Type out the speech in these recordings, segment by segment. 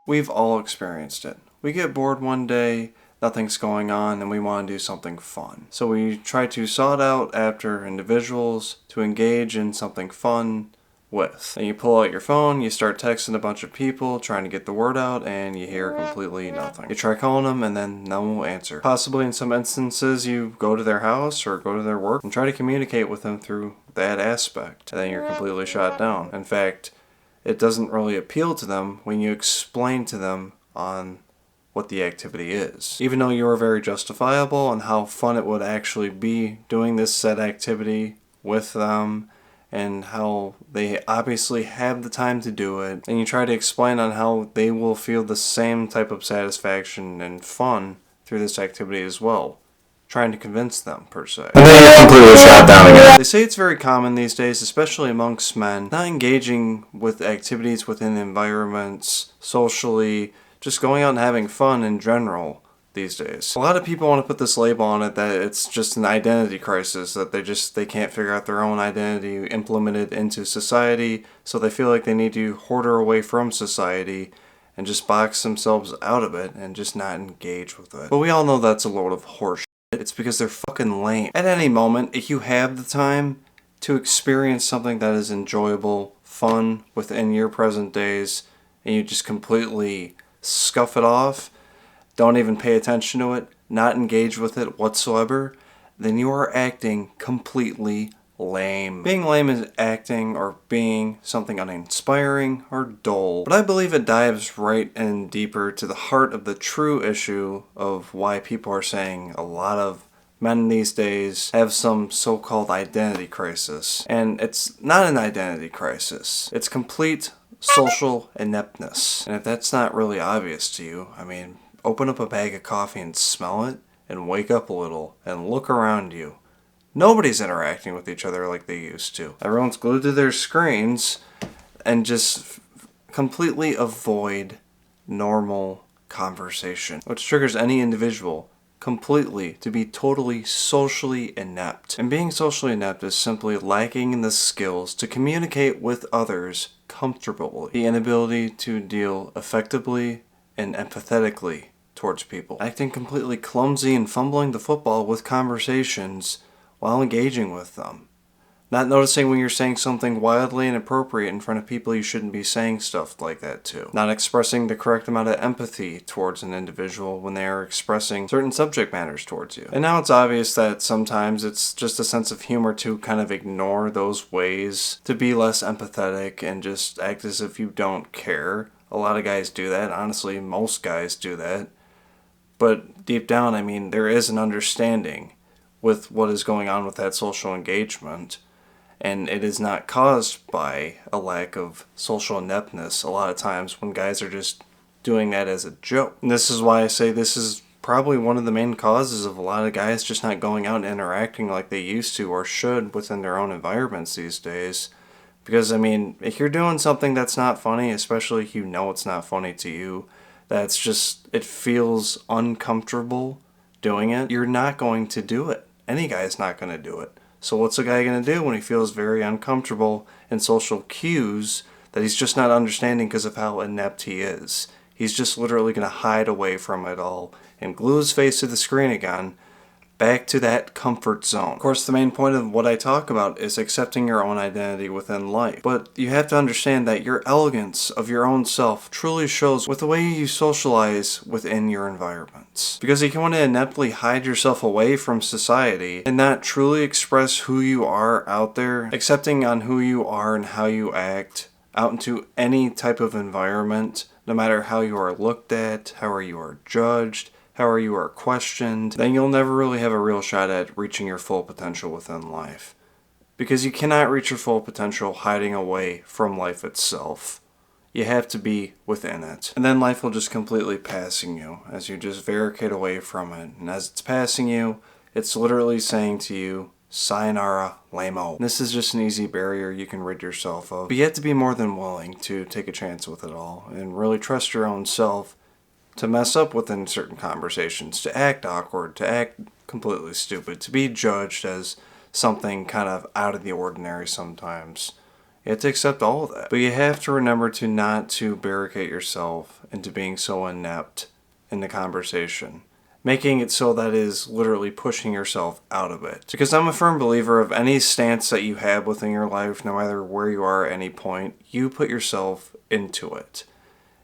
We've all experienced it. We get bored one day, nothing's going on, and we want to do something fun. So we try to sought out after individuals to engage in something fun with. And you pull out your phone, you start texting a bunch of people, trying to get the word out, and you hear completely nothing. You try calling them, and then no one will answer. Possibly in some instances, you go to their house or go to their work and try to communicate with them through that aspect. And then you're completely shot down. In fact, it doesn't really appeal to them when you explain to them on what the activity is. Even though you are very justifiable on how fun it would actually be doing this said activity with them, and how they obviously have the time to do it, and you try to explain on how they will feel the same type of satisfaction and fun through this activity as well, trying to convince them, per se. And then you're completely shot down again. They say it's very common these days, especially amongst men, not engaging with activities within environments, socially, just going out and having fun in general these days. A lot of people want to put this label on it that it's just an identity crisis, that they can't figure out their own identity implemented into society, so they feel like they need to hoarder away from society and just box themselves out of it and just not engage with it. But we all know that's a load of horseshit. It's because they're fucking lame. At any moment, if you have the time to experience something that is enjoyable, fun within your present days, and you just completely scuff it off, don't even pay attention to it, not engage with it whatsoever, then you are acting completely lame. Being lame is acting or being something uninspiring or dull. But I believe it dives right in deeper to the heart of the true issue of why people are saying a lot of men these days have some so-called identity crisis. And it's not an identity crisis. It's complete social ineptness. And if that's not really obvious to you, I mean, open up a bag of coffee and smell it, and wake up a little, and look around you. Nobody's interacting with each other like they used to. Everyone's glued to their screens, and just completely avoid normal conversation, which triggers any individual completely to be totally socially inept. And being socially inept is simply lacking in the skills to communicate with others comfortably. The inability to deal effectively and empathetically towards people. Acting completely clumsy and fumbling the football with conversations while engaging with them. Not noticing when you're saying something wildly inappropriate in front of people you shouldn't be saying stuff like that to. Not expressing the correct amount of empathy towards an individual when they are expressing certain subject matters towards you. And now it's obvious that sometimes it's just a sense of humor to kind of ignore those ways, to be less empathetic and just act as if you don't care. A lot of guys do that. Honestly, most guys do that. But deep down, I mean, there is an understanding with what is going on with that social engagement. And it is not caused by a lack of social ineptness a lot of times when guys are just doing that as a joke. And this is why I say this is probably one of the main causes of a lot of guys just not going out and interacting like they used to or should within their own environments these days. Because, I mean, if you're doing something that's not funny, especially if you know it's not funny to you, that's just, it feels uncomfortable doing it, you're not going to do it. Any guy's not going to do it. So what's a guy going to do when he feels very uncomfortable in social cues that he's just not understanding because of how inept he is? He's just literally going to hide away from it all and glue his face to the screen again, back to that comfort zone. Of course, the main point of what I talk about is accepting your own identity within life. But you have to understand that your elegance of your own self truly shows with the way you socialize within your environments. Because if you want to ineptly hide yourself away from society and not truly express who you are out there, accepting on who you are and how you act out into any type of environment, no matter how you are looked at, how you are judged, how you are questioned, then you'll never really have a real shot at reaching your full potential within life. Because you cannot reach your full potential hiding away from life itself. You have to be within it. And then life will just completely passing you as you just barricade away from it. And as it's passing you, it's literally saying to you, sayonara, lame-o. This is just an easy barrier you can rid yourself of. But you have to be more than willing to take a chance with it all and really trust your own self to mess up within certain conversations, to act awkward, to act completely stupid, to be judged as something kind of out of the ordinary sometimes. You have to accept all of that. But you have to remember to not to barricade yourself into being so inept in the conversation, making it so that is literally pushing yourself out of it. Because I'm a firm believer of any stance that you have within your life, no matter where you are at any point, you put yourself into it.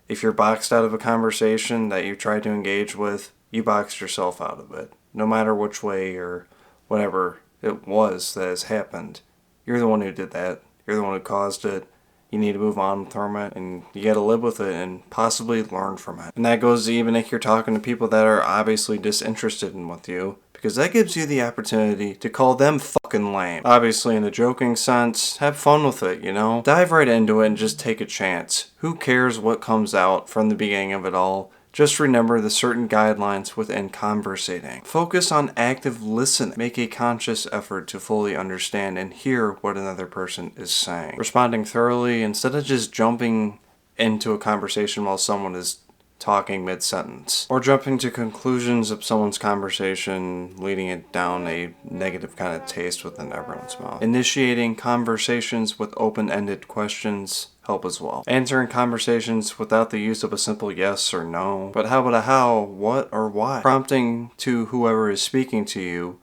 If you're boxed out of a conversation that you tried to engage with, you boxed yourself out of it. No matter which way or whatever it was that has happened, you're the one who did that. You're the one who caused it. You need to move on from it, and you got to live with it and possibly learn from it. And that goes even if you're talking to people that are obviously disinterested in with you, because that gives you the opportunity to call them fucking lame. Obviously, in a joking sense, have fun with it, you know? Dive right into it and just take a chance. Who cares what comes out from the beginning of it all? Just remember the certain guidelines within conversating. Focus on active listening. Make a conscious effort to fully understand and hear what another person is saying. Responding thoroughly instead of just jumping into a conversation while someone is talking mid-sentence. Or jumping to conclusions of someone's conversation, leading it down a negative kind of taste within everyone's mouth. Initiating conversations with open-ended questions help as well. Answering conversations without the use of a simple yes or no, but how about a how, what, or why. Prompting to whoever is speaking to you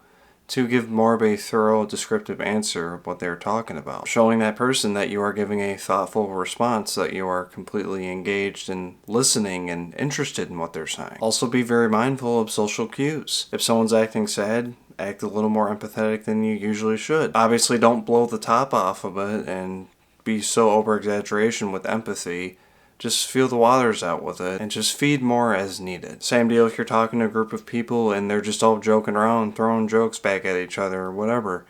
to give more of a thorough, descriptive answer of what they're talking about. Showing that person that you are giving a thoughtful response, that you are completely engaged in listening and interested in what they're saying. Also be very mindful of social cues. If someone's acting sad, act a little more empathetic than you usually should. Obviously don't blow the top off of it and be so over-exaggeration with empathy. Just feel the waters out with it and just feed more as needed. Same deal if you're talking to a group of people and they're just all joking around, throwing jokes back at each other or whatever.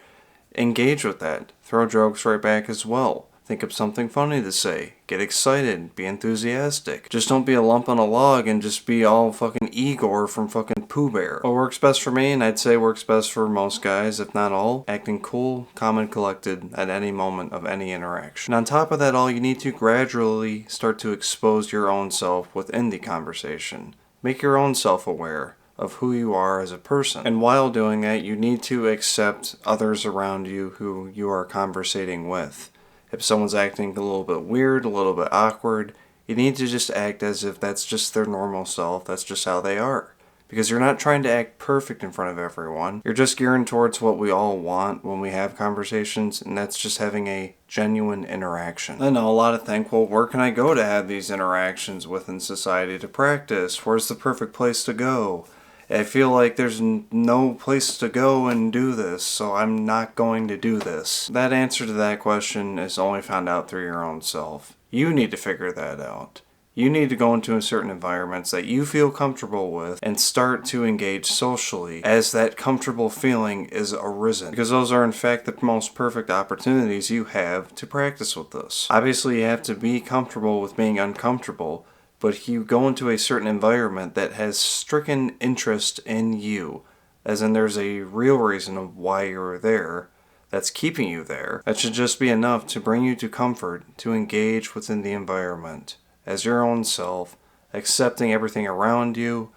Engage with that. Throw jokes right back as well. Think of something funny to say. Get excited. Be enthusiastic. Just don't be a lump on a log and just be all fucking Igor from fucking Pooh Bear. What works best for me, and I'd say works best for most guys, if not all, acting cool, calm, and collected at any moment of any interaction. And on top of that all, you need to gradually start to expose your own self within the conversation. Make your own self aware of who you are as a person. And while doing that, you need to accept others around you who you are conversating with. If someone's acting a little bit weird, a little bit awkward, you need to just act as if that's just their normal self, that's just how they are. Because you're not trying to act perfect in front of everyone. You're just gearing towards what we all want when we have conversations, and that's just having a genuine interaction. I know a lot of think, well, where can I go to have these interactions within society to practice? Where's the perfect place to go? I feel like there's no place to go and do this, so I'm not going to do this. That answer to that question is only found out through your own self. You need to figure that out. You need to go into certain environments that you feel comfortable with and start to engage socially as that comfortable feeling is arisen. Because those are in fact the most perfect opportunities you have to practice with this. Obviously you have to be comfortable with being uncomfortable, but if you go into a certain environment that has stricken interest in you, as in there's a real reason of why you're there, that's keeping you there, that should just be enough to bring you to comfort, to engage within the environment as your own self, accepting everything around you,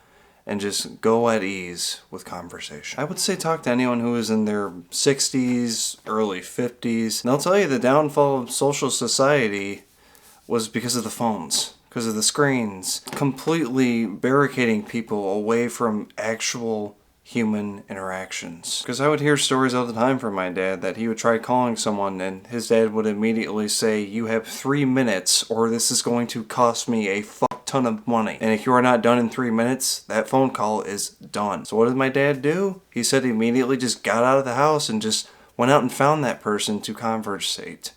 and just go at ease with conversation. I would say talk to anyone who is in their 60s, early 50s, and they'll tell you the downfall of social society was because of the phones. Because of the screens, completely barricading people away from actual human interactions. Because I would hear stories all the time from my dad that he would try calling someone and his dad would immediately say, you have 3 minutes or this is going to cost me a fuck ton of money. And if you are not done in 3 minutes, that phone call is done. So what did my dad do? He said he immediately just got out of the house and just went out and found that person to conversate.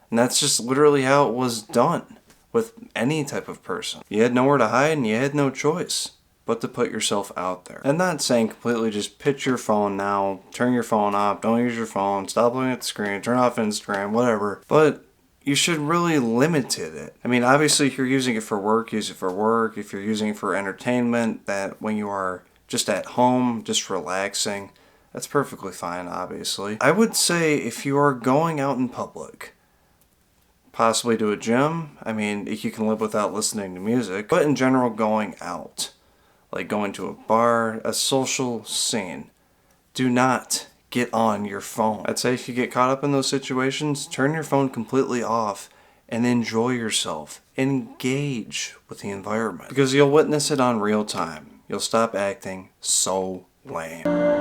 And that's just literally how it was done. With any type of person. You had nowhere to hide and you had no choice but to put yourself out there. I'm not saying completely just pitch your phone now, turn your phone off, don't use your phone, stop looking at the screen, turn off Instagram, whatever. But you should really limit it. I mean, obviously if you're using it for work, use it for work. If you're using it for entertainment, that when you are just at home, just relaxing, that's perfectly fine, obviously. I would say if you are going out in public, possibly to a gym. I mean, you can live without listening to music. But in general, going out. Like going to a bar, a social scene. Do not get on your phone. I'd say if you get caught up in those situations, turn your phone completely off and enjoy yourself. Engage with the environment because you'll witness it on real time. You'll stop acting so lame.